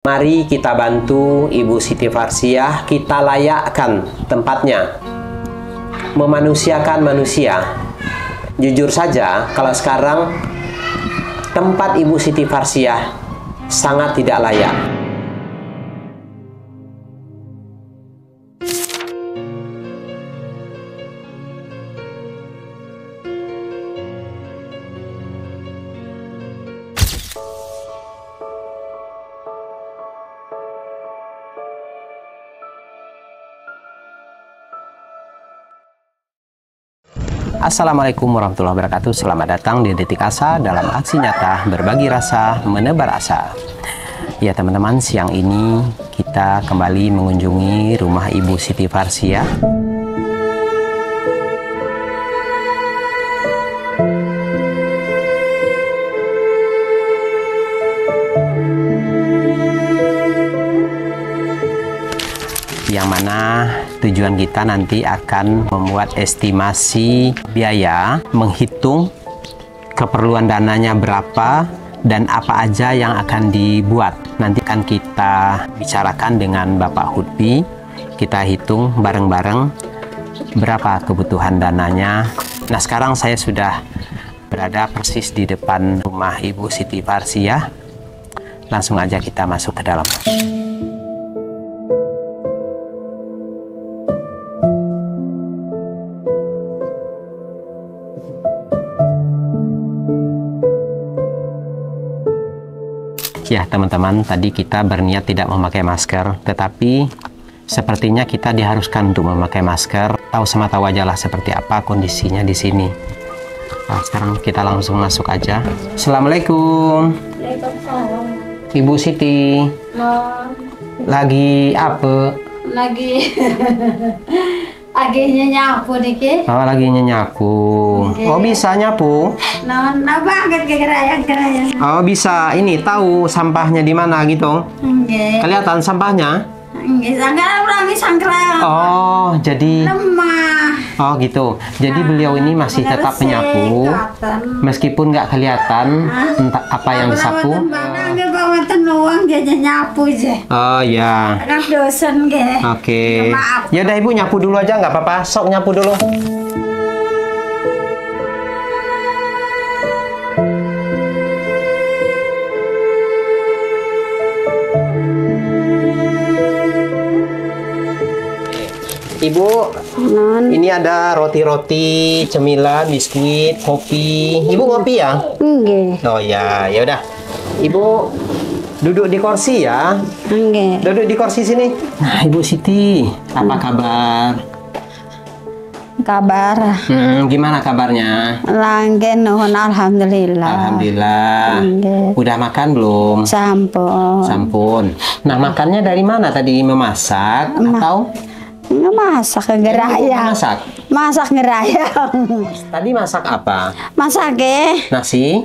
Mari kita bantu Ibu Siti Farsiah, kita layakkan tempatnya, memanusiakan manusia. Jujur saja, kalau sekarang tempat Ibu Siti Farsiah sangat tidak layak. Assalamualaikum warahmatullahi wabarakatuh. Selamat datang di Detik Asa dalam aksi nyata berbagi rasa, menebar asa. Ya teman-teman, siang ini kita kembali mengunjungi rumah Ibu Siti Farsiah. Yang mana tujuan kita nanti akan membuat estimasi biaya, menghitung keperluan dananya berapa dan apa aja yang akan dibuat. Nanti akan kita bicarakan dengan Bapak Hutbi, kita hitung bareng-bareng berapa kebutuhan dananya. Nah, sekarang saya sudah berada persis di depan rumah Ibu Siti Farsiah. Langsung aja kita masuk ke dalam. Ya teman-teman, tadi kita berniat tidak memakai masker, tetapi sepertinya kita diharuskan untuk memakai masker. Tahu semata wajarlah seperti apa kondisinya di sini. Nah, sekarang kita langsung masuk aja. Assalamualaikum. Waalaikumsalam. Ibu Siti. Lagi apa? Lagi nyapu dikit. Oh, lagi nyapu. Okay. Oh, bisa nyapu? Nah banget ke gerayang. Oh, bisa. Ini tahu sampahnya di mana gitu? Nggih. Kelihatan sampahnya? Nggih, sangkrang. Oh, jadi lemah. oh gitu. Jadi beliau ini masih tetap menyapu, meskipun nggak kelihatan entah apa yang disapu. Oh ya. Kan dosen nggih. Oke. Maaf. Ya udah Ibu nyapu dulu aja nggak apa-apa. Sok nyapu dulu. Ibu, ini ada roti-roti, cemilan, biskuit, kopi. Ibu ngopi ya? Nggih. Oh ya, ya udah. Ibu duduk di kursi ya. Nggih. Duduk di kursi sini. Nah, Ibu Siti, apa kabar? Kabar. Gimana kabarnya? Langgen nuhun alhamdulillah. Alhamdulillah. Nggih. Udah makan belum? Sampun. Sampun. Nah, makannya dari mana tadi? Memasak atau? Masak gerayang. Masak gerayang. Tadi masak apa? Masak Nasi?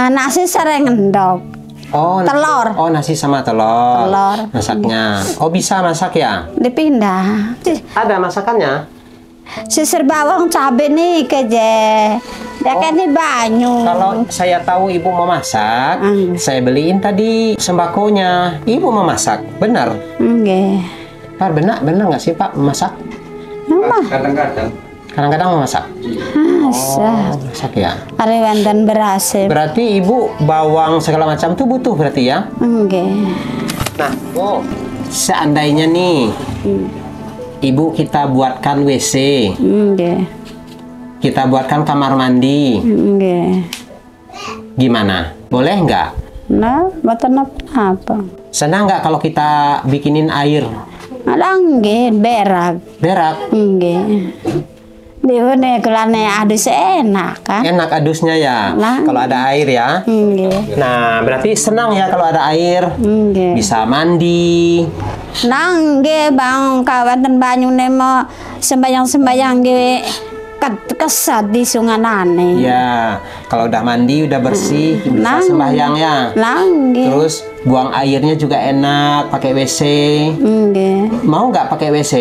nasi sering endok. Oh, telur. Oh, nasi sama telur. Telur. Masaknya. Oh, bisa masak ya? Dipindah. Ada masakannya? Sisir bawang cabai nih keje. Ya kan ini banyu. Kalau saya tahu Ibu mau masak, saya beliin tadi sembakonya. Ibu mau masak, benar? Nggih. Pak, benar nggak sih Pak masak? Kadang-kadang mau masak. Masak ya. Hari wonten beras. Berarti Ibu bawang segala macam tuh butuh berarti ya? Nggih. Nah, seandainya nih Ibu kita buatkan WC, Nggih. kita buatkan kamar mandi, Nggih. gimana? Boleh nggak? Nah, mboten apa. Senang nggak kalau kita bikinin air? Ada nggih berak. Berak? Nggih. Diune kulane adus enak kan? Enak adusnya ya, Nah. kalau ada air ya. Nggih. Nah, berarti senang ya kalau ada air. Nggih. Bisa mandi. Nggih Bang, kawanten banyune mau sembayang-sembayang nggih kesat di sunganane. Ya, kalau udah mandi udah bersih bisa Nang. sembahyang ya. Nggih. Terus buang airnya juga enak pakai WC. Nggih. Mau nggak pakai WC?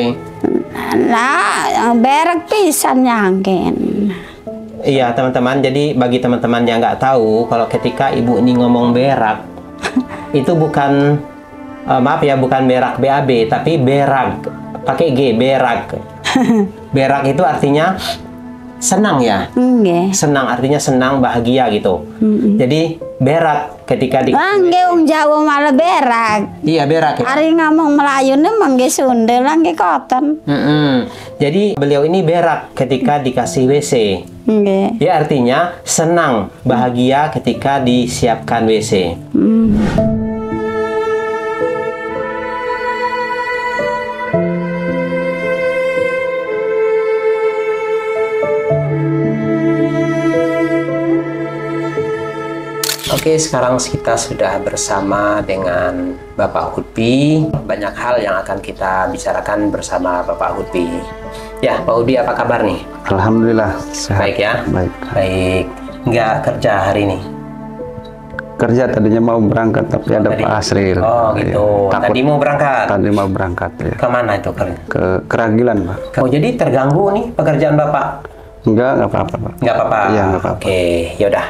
Lah, berak pisan nyangken. Iya teman-teman, jadi bagi teman-teman yang nggak tahu, kalau ketika ibu ini ngomong berak, itu bukan maaf ya, bukan berak BAB, tapi berak, pakai G, berak. Berak itu artinya senang ya. Senang artinya senang, bahagia gitu. Jadi berak ketika di Langge Jawa malah berak. Iya, berak ya. Hari ngomong Melayu nih mangge Sunda, langge koton. Jadi beliau ini berak ketika dikasih WC. Ya artinya senang, bahagia ketika disiapkan WC. Oke, sekarang kita sudah bersama dengan Bapak Hutbi. Banyak hal yang akan kita bicarakan bersama Bapak Hutbi. Ya, Pak Hutbi, apa kabar nih? Alhamdulillah, sehat. Baik ya? Baik. Baik. Nggak kerja hari ini? Kerja, tadinya mau berangkat, tapi ada tadi. Pak Asril. Oh gitu. Takut, tadi mau berangkat? Tadi mau berangkat, ya. Kemana itu kerja? Ke Keragilan, Pak. Oh, jadi terganggu nih pekerjaan Bapak? Enggak apa-apa, Pak. Nggak apa-apa? Iya, nggak apa-apa. Oke, yaudah.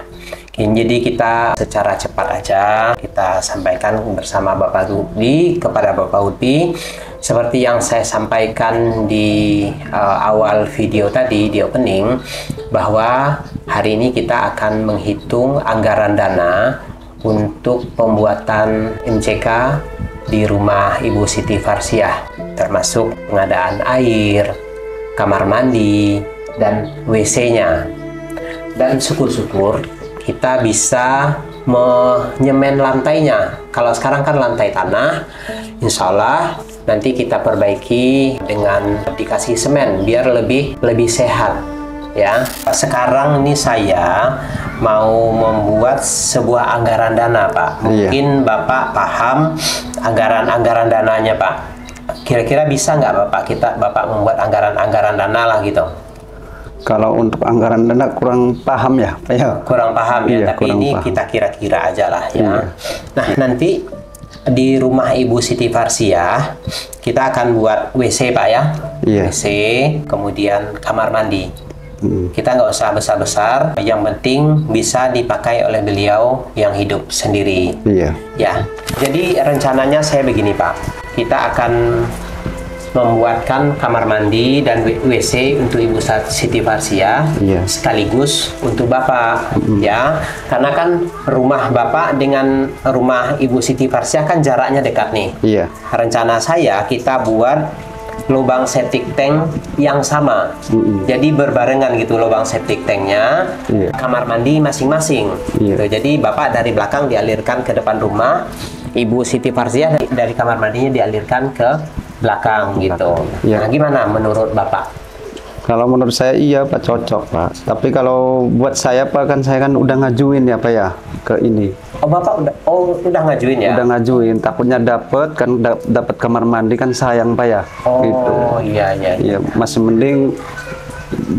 Jadi kita secara cepat aja kita sampaikan bersama Bapak Hutbi kepada Bapak Hutbi. Seperti yang saya sampaikan di awal video tadi, di opening, bahwa hari ini kita akan menghitung anggaran dana untuk pembuatan MCK di rumah Ibu Siti Farsiah, termasuk pengadaan air, kamar mandi, dan WC-nya. Dan syukur-syukur kita bisa menyemen lantainya. Kalau sekarang kan lantai tanah, insya Allah nanti kita perbaiki dengan dikasih semen biar lebih sehat ya. Sekarang ini saya mau membuat sebuah anggaran dana, Pak. Mungkin Bapak paham anggaran dananya, Pak. Kira-kira bisa nggak Bapak membuat anggaran dana lah gitu? Kalau untuk anggaran dana kurang paham ya, Pak ya. Kurang paham ya, Iya, tapi ini paham. kita kira-kira aja lah ya. Iya. Nah, nanti di rumah Ibu Siti Farsiah kita akan buat WC, Pak ya. Iya. WC, kemudian kamar mandi. Kita nggak usah besar-besar, yang penting bisa dipakai oleh beliau yang hidup sendiri. Iya. Ya, jadi rencananya saya begini, Pak. Kita akan membuatkan kamar mandi dan WC untuk Ibu Siti Farsiah, Iya. sekaligus untuk Bapak ya, karena kan rumah Bapak dengan rumah Ibu Siti Farsiah kan jaraknya dekat nih. Iya. Rencana saya kita buat lubang septic tank yang sama, jadi berbarengan gitu lubang septic tanknya, Iya. kamar mandi masing-masing. Iya. Gitu. Jadi Bapak dari belakang dialirkan ke depan rumah, Ibu Siti Farsiah dari kamar mandinya dialirkan ke belakang gitu. Iya. Nah, gimana menurut Bapak? Kalau menurut saya iya, Pak, cocok, Pak. Tapi kalau buat saya, Pak, kan saya kan udah ngajuin ya, Pak ya, ke ini. Oh, Bapak udah ngajuin ya? Udah ngajuin, takutnya dapat kan, dapat kamar mandi kan sayang, Pak ya. Oh, Gitu. iya. Iya, masih mending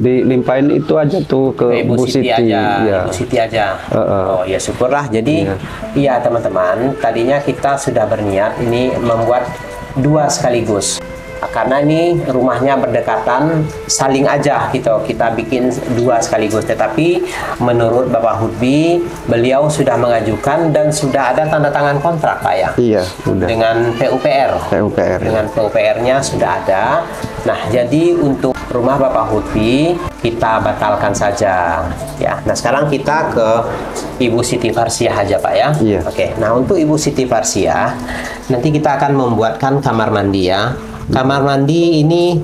dilimpahin itu aja tuh ke Ibu Siti aja, Iya. Ibu Siti aja. Uh-uh. Oh ya syukurlah. Jadi Iya. iya teman-teman, tadinya kita sudah berniat ini membuat dua sekaligus. Karena ini rumahnya berdekatan, saling aja gitu. Kita bikin dua sekaligus. Tetapi menurut Bapak Hutbi, beliau sudah mengajukan dan sudah ada tanda tangan kontrak, Pak ya? Iya, udah. Dengan PUPR. PUPR. Dengan PUPR-nya sudah ada. Nah, jadi untuk rumah Bapak Hutbi kita batalkan saja ya. Nah, sekarang kita ke Ibu Siti Farsiah aja, Pak ya. Iya. Oke. Nah, untuk Ibu Siti Farsiah nanti kita akan membuatkan kamar mandi ya. Kamar mandi ini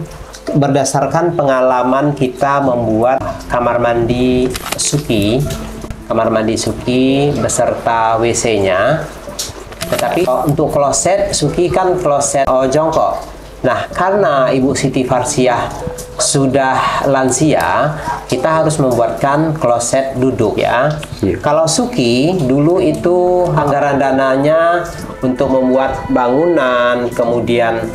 berdasarkan pengalaman kita membuat kamar mandi Suki, beserta WC-nya. Tetapi untuk kloset Suki kan kloset jongkok. Nah, karena Ibu Siti Farsiah sudah lansia, kita harus membuatkan kloset duduk ya. Iya. Kalau Suki dulu itu anggaran dananya untuk membuat bangunan, kemudian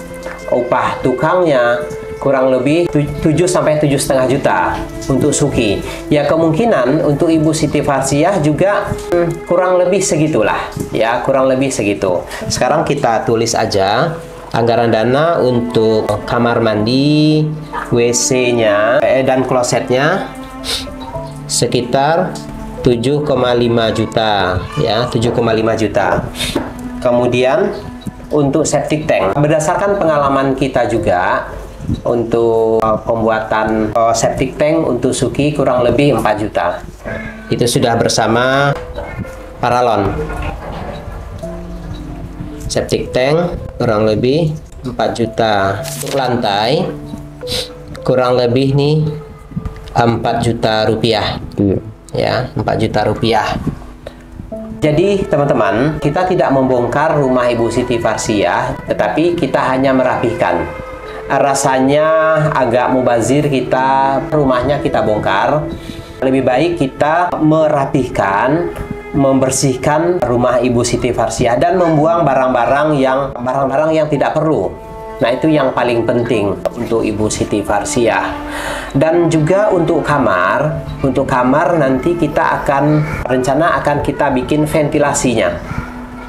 upah tukangnya kurang lebih 7 sampai 7,5 juta untuk Suki. Ya kemungkinan untuk Ibu Siti Farsiah juga kurang lebih segitulah. Ya, kurang lebih segitu. Sekarang kita tulis aja anggaran dana untuk kamar mandi, WC-nya dan klosetnya sekitar 7,5 juta ya, 7,5 juta. Kemudian untuk septic tank. Berdasarkan pengalaman kita juga, untuk pembuatan septic tank untuk Suki kurang lebih 4 juta. Itu sudah bersama paralon. Septic tank kurang lebih 4 juta. Untuk lantai kurang lebih nih 4 juta rupiah. Iya. Ya, 4 juta rupiah. Jadi teman-teman, kita tidak membongkar rumah Ibu Siti Farsiah, tetapi kita hanya merapihkan. Rasanya agak mubazir kita rumahnya kita bongkar. Lebih baik kita merapihkan, membersihkan rumah Ibu Siti Farsiah dan membuang barang-barang yang tidak perlu. Nah, itu yang paling penting untuk Ibu Siti Farsiah. Dan juga untuk kamar nanti kita rencana akan kita bikin ventilasinya.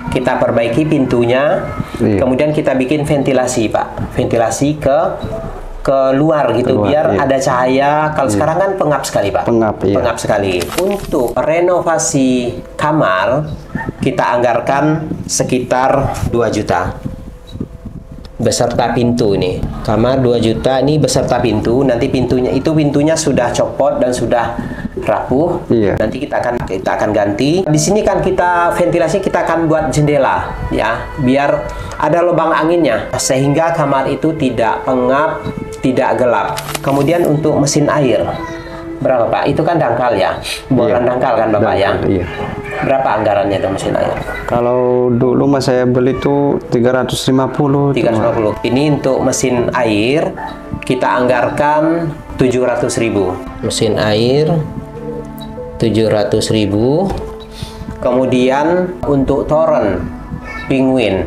Kita perbaiki pintunya, kemudian kita bikin ventilasi, Pak. Ventilasi ke luar gitu, biar ada cahaya. Kalau sekarang kan pengap sekali, Pak. Pengap sekali. Untuk renovasi kamar, kita anggarkan sekitar 2 juta. Beserta pintu ini. Kamar 2 juta ini beserta pintu. Nanti pintunya sudah copot dan sudah rapuh. Nanti kita akan ganti. Di sini kan kita ventilasi kita akan buat jendela ya, biar ada lubang anginnya sehingga kamar itu tidak pengap, tidak gelap. Kemudian untuk mesin air berapa, Pak? Itu kan dangkal ya, boran dangkal kan, Bapak ya? Iya. Berapa anggarannya untuk mesin air? Kalau dulu mas saya beli itu 350. 350. Ini untuk mesin air kita anggarkan 700.000. Mesin air 700.000. Kemudian untuk toren penguin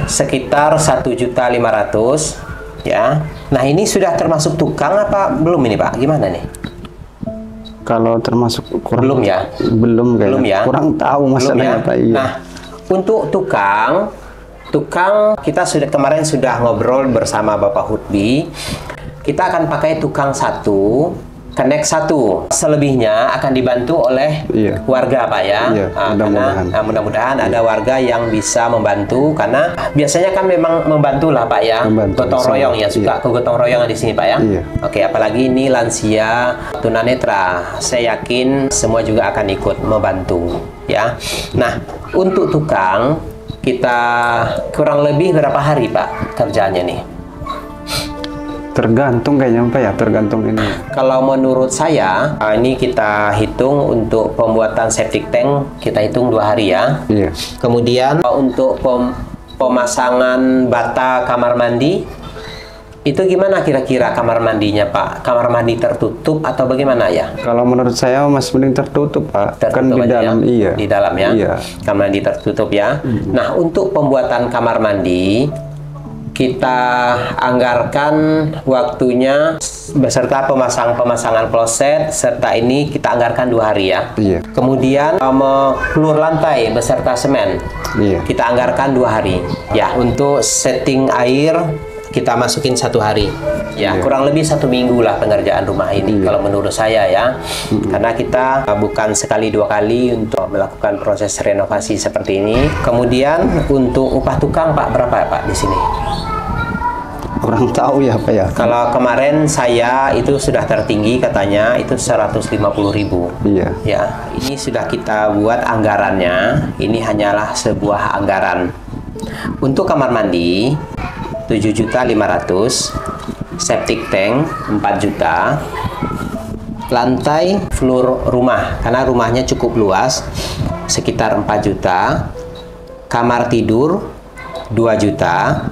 sekitar 1.500.000 ya. Nah, ini sudah termasuk tukang apa belum ini, Pak? Gimana nih? Kalau termasuk belum ya? Belum ya. Kurang tahu masalahnya, Pak. Iya. Nah, untuk tukang kita kemarin sudah ngobrol bersama Bapak Hutbi. Kita akan pakai tukang 1, connect 1. Selebihnya akan dibantu oleh warga, Pak ya. Mudah-mudahan ada warga yang bisa membantu, karena biasanya kan memang membantu lah, Pak ya. Gotong royong ya, suka ke gotong royong di sini, Pak ya. Oke, apalagi ini lansia, tunanetra. Saya yakin semua juga akan ikut membantu ya. Nah, untuk tukang kita kurang lebih berapa hari, Pak, kerjanya nih? Tergantung kayaknya, Pak ya, tergantung ini. Kalau menurut saya, ini kita hitung untuk pembuatan septic tank, kita hitung 2 hari ya. Iya. Kemudian untuk pemasangan bata kamar mandi, itu gimana kira-kira kamar mandinya, Pak? Kamar mandi tertutup atau bagaimana ya? Kalau menurut saya masih mending tertutup, Pak. Kan di dalam, ya? Di dalam ya? Iya. Kamar mandi tertutup ya. Nah, untuk pembuatan kamar mandi, kita anggarkan waktunya beserta pemasangan kloset serta ini kita anggarkan 2 hari ya. Iya. Kemudian pelur lantai beserta semen. Iya. Kita anggarkan 2 hari. Ya, untuk setting air kita masukin 1 hari. Ya, kurang lebih 1 minggu lah pengerjaan rumah ini kalau menurut saya ya. Karena kita bukan sekali 2 kali untuk melakukan proses renovasi seperti ini. Kemudian untuk upah tukang, Pak, berapa ya, Pak, di sini? Kurang tahu ya, Pak ya. Kalau kemarin saya itu sudah tertinggi katanya itu 150.000. Iya. Ya, ini sudah kita buat anggarannya. Ini hanyalah sebuah anggaran. Untuk kamar mandi 7.500.000, septic tank 4 juta, lantai floor rumah karena rumahnya cukup luas sekitar 4 juta, kamar tidur 2 juta,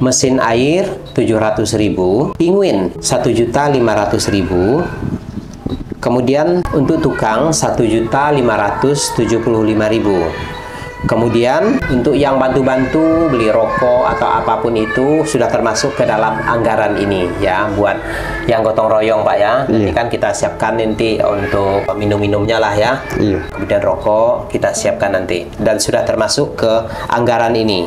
mesin air 700.000, penguin 1.500.000, kemudian untuk tukang 1.575.000. Kemudian untuk yang bantu-bantu beli rokok atau apapun itu sudah termasuk ke dalam anggaran ini ya, buat yang gotong royong, Pak ya. Nanti kan kita siapkan nanti untuk minum-minumnya lah ya. Kemudian rokok kita siapkan nanti dan sudah termasuk ke anggaran ini.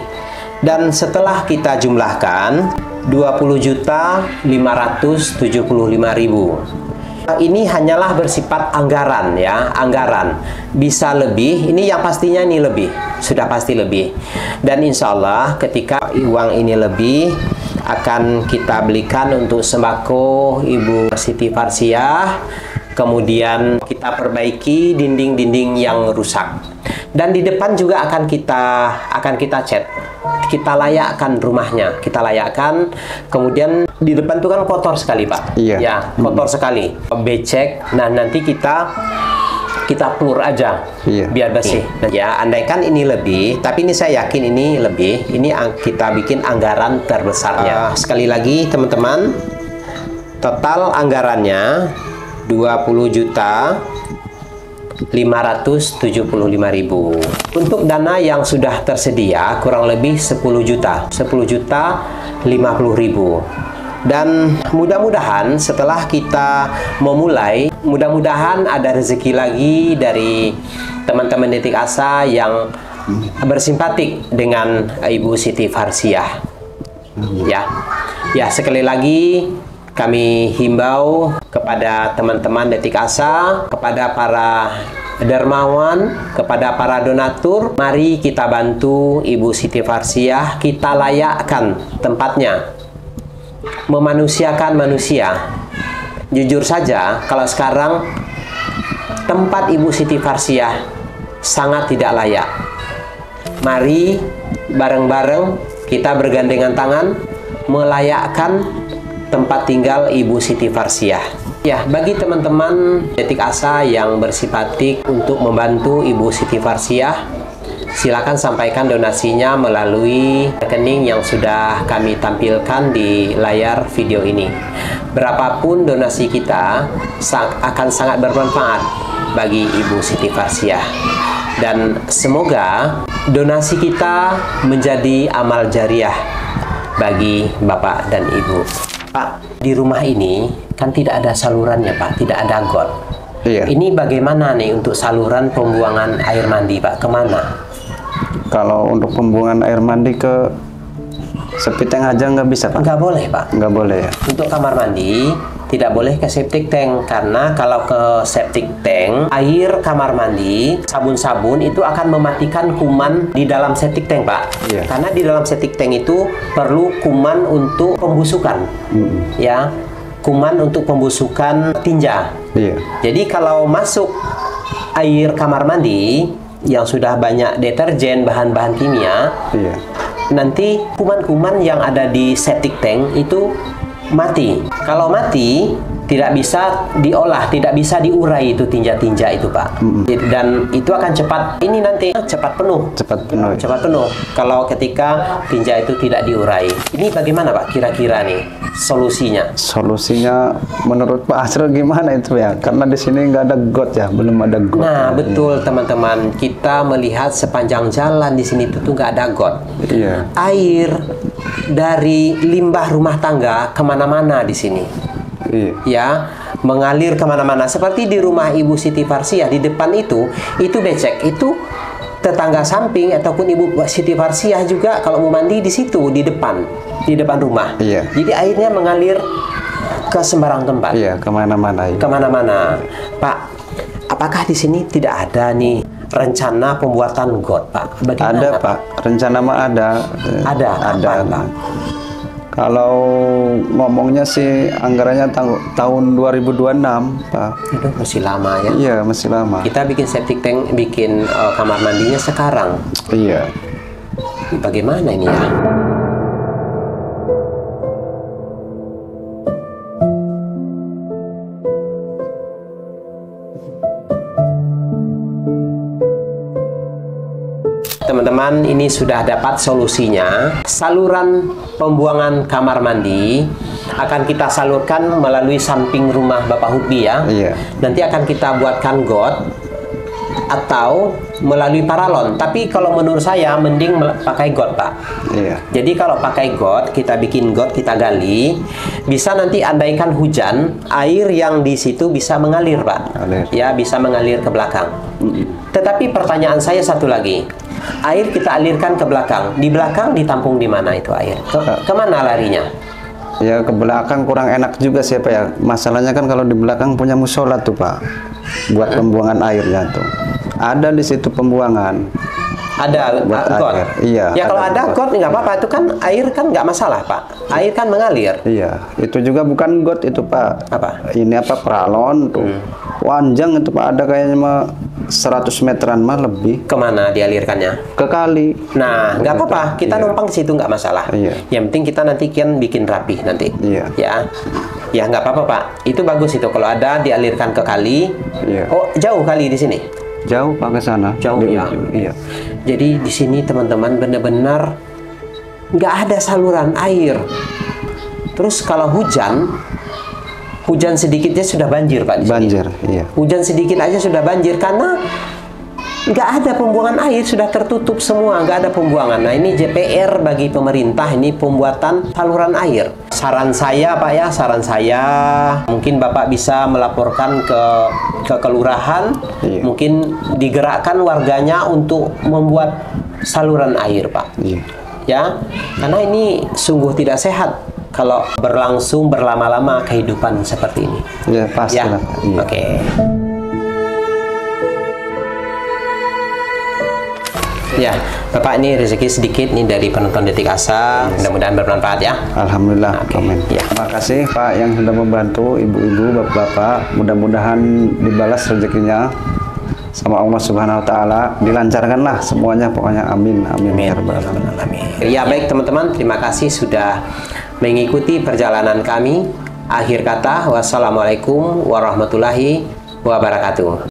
Dan setelah kita jumlahkan 20.575.000. Ini hanyalah bersifat anggaran ya, anggaran. Bisa lebih, ini yang pastinya ini lebih, sudah pasti lebih. Dan insya Allah ketika uang ini lebih, akan kita belikan untuk sembako Ibu Siti Farsiah. Kemudian kita perbaiki dinding-dinding yang rusak. Dan di depan juga akan kita cat. Kita layakkan rumahnya, kita layakkan. Kemudian di depan itu kan kotor sekali, Pak. Iya. Ya, kotor sekali. Becek. Nah, nanti kita plur aja, iya, biar bersih. Ya, andaikan ini lebih, tapi ini saya yakin ini lebih. Ini kita bikin anggaran terbesarnya. Sekali lagi, teman-teman, total anggarannya 20.575.000. Untuk dana yang sudah tersedia kurang lebih 10 juta, 10.050.000. Dan mudah-mudahan setelah kita memulai, mudah-mudahan ada rezeki lagi dari teman-teman Detik Asa yang bersimpatik dengan Ibu Siti Farsiah. Ya, sekali lagi kami himbau kepada teman-teman Detik Asa, kepada para dermawan, kepada para donatur, mari kita bantu Ibu Siti Farsiah, kita layakkan tempatnya, memanusiakan manusia. Jujur saja, kalau sekarang tempat Ibu Siti Farsiah sangat tidak layak. Mari bareng-bareng kita bergandengan tangan melayakkan tempat tinggal Ibu Siti Farsiah. Ya, bagi teman-teman Detik Asa yang bersimpatik untuk membantu Ibu Siti Farsiah, silakan sampaikan donasinya melalui rekening yang sudah kami tampilkan di layar video ini. Berapapun donasi kita akan sangat bermanfaat bagi Ibu Siti Farsiah. Dan semoga donasi kita menjadi amal jariah bagi Bapak dan Ibu. Pak, di rumah ini kan tidak ada salurannya, Pak, tidak ada got. Iya. Ini bagaimana nih untuk saluran pembuangan air mandi, Pak? Kemana? Kalau untuk pembuangan air mandi ke septic tank aja nggak bisa, Pak? Nggak boleh, Pak. Nggak boleh ya? Untuk kamar mandi tidak boleh ke septic tank, karena kalau ke septic tank, air kamar mandi, sabun-sabun itu akan mematikan kuman di dalam septic tank, Pak. Iya. Karena di dalam septic tank itu perlu kuman untuk pembusukan, ya, kuman untuk pembusukan tinja. Iya. Jadi kalau masuk air kamar mandi yang sudah banyak deterjen, bahan-bahan kimia, Iya. nanti kuman-kuman yang ada di septic tank itu mati. Kalau mati, tidak bisa diolah, tidak bisa diurai itu tinja-tinja itu, Pak. Dan itu akan cepat, ini nanti cepat penuh. Cepat penuh. Cepat penuh kalau ketika tinja itu tidak diurai. Ini bagaimana, Pak, kira-kira nih solusinya? Solusinya menurut Pak Asrul gimana itu ya? Karena di sini nggak ada got ya, belum ada got. Nah, betul teman-teman. Kita melihat sepanjang jalan di sini itu tuh nggak ada got. Iya. Air dari limbah rumah tangga kemana-mana di sini. Iya. Ya, mengalir kemana-mana. Seperti di rumah Ibu Siti Farsiah, di depan itu becek. Itu tetangga samping ataupun Ibu Siti Farsiah juga kalau mau mandi di situ, di depan rumah. Iya. Jadi airnya mengalir ke sembarang tempat. Iya, kemana-mana. Iya. Kemana-mana. Pak, apakah di sini tidak ada nih rencana pembuatan got, Pak? Bagaimana, Ada, Pak. Rencana mah ada. Ada. Ada. Apa, Pak? Kalau ngomongnya sih anggarannya tahun 2026, Pak. Itu masih lama ya. Iya, masih lama. Kita bikin septic tank, bikin kamar mandinya sekarang. Iya. Bagaimana ini ya? Teman-teman, ini sudah dapat solusinya. Saluran pembuangan kamar mandi akan kita salurkan melalui samping rumah Bapak Hutbi ya. Iya. Nanti akan kita buatkan got atau melalui paralon. Tapi kalau menurut saya mending pakai got, Pak. Iya. Jadi kalau pakai got, kita bikin got, kita gali, bisa nanti andaikan hujan, air yang di situ bisa mengalir, Pak. Mengalir. Ya, bisa mengalir ke belakang. Tetapi pertanyaan saya satu lagi. Air kita alirkan ke belakang. Di belakang ditampung di mana itu air? Kemana larinya? Ya ke belakang kurang enak juga sih Pak ya. Masalahnya kan kalau di belakang punya musola tuh Pak, buat pembuangan airnya tuh. Ada di situ pembuangan. Ada Buat got. air. Iya. Ya kalau ada got nggak apa-apa, itu kan air kan nggak masalah Pak. Air kan mengalir. Iya, itu juga bukan got itu Pak. Apa? Ini apa peralon tuh. Panjang itu Pak, ada kayaknya mah 100 meteran mah lebih. Kemana dialirkannya? Ke kali. Nah, nggak apa-apa, kita Iya. numpang di situ nggak masalah. Iya. Yang penting kita nanti kan bikin rapi nanti. Iya. Ya nggak apa-apa Pak. Itu bagus itu kalau ada dialirkan ke kali. Iya. Oh jauh kali di sini. Jauh Pak ke sana. Jauh Di ya. ujung, Iya. Jadi di sini teman-teman benar-benar nggak ada saluran air. Terus kalau hujan sedikitnya sudah banjir Pak di sini. Banjir, iya. Hujan sedikit aja sudah banjir karena nggak ada pembuangan air, sudah tertutup semua, nggak ada pembuangan. Nah ini JPR bagi pemerintah, ini pembuatan saluran air. Saran saya Pak ya, saran saya mungkin Bapak bisa melaporkan ke kelurahan, Iya. mungkin digerakkan warganya untuk membuat saluran air Pak. Iya. Ya, karena ini sungguh tidak sehat kalau berlangsung berlama-lama kehidupan seperti ini. Ya pasti Ya, lah. Iya. oke. Ya, Bapak ini rezeki sedikit nih dari penonton Detik Asa. Mudah-mudahan bermanfaat ya. Alhamdulillah. Oke. Amin. Ya. Terima kasih Pak yang sudah membantu ibu-ibu, bapak-bapak. Mudah-mudahan dibalas rezekinya sama Allah Subhanahu wa taala, dilancarkanlah semuanya pokoknya. Amin. Amin. Ya rabbal alamin. Ya baik teman-teman, terima kasih sudah mengikuti perjalanan kami. Akhir kata, wassalamualaikum warahmatullahi wabarakatuh.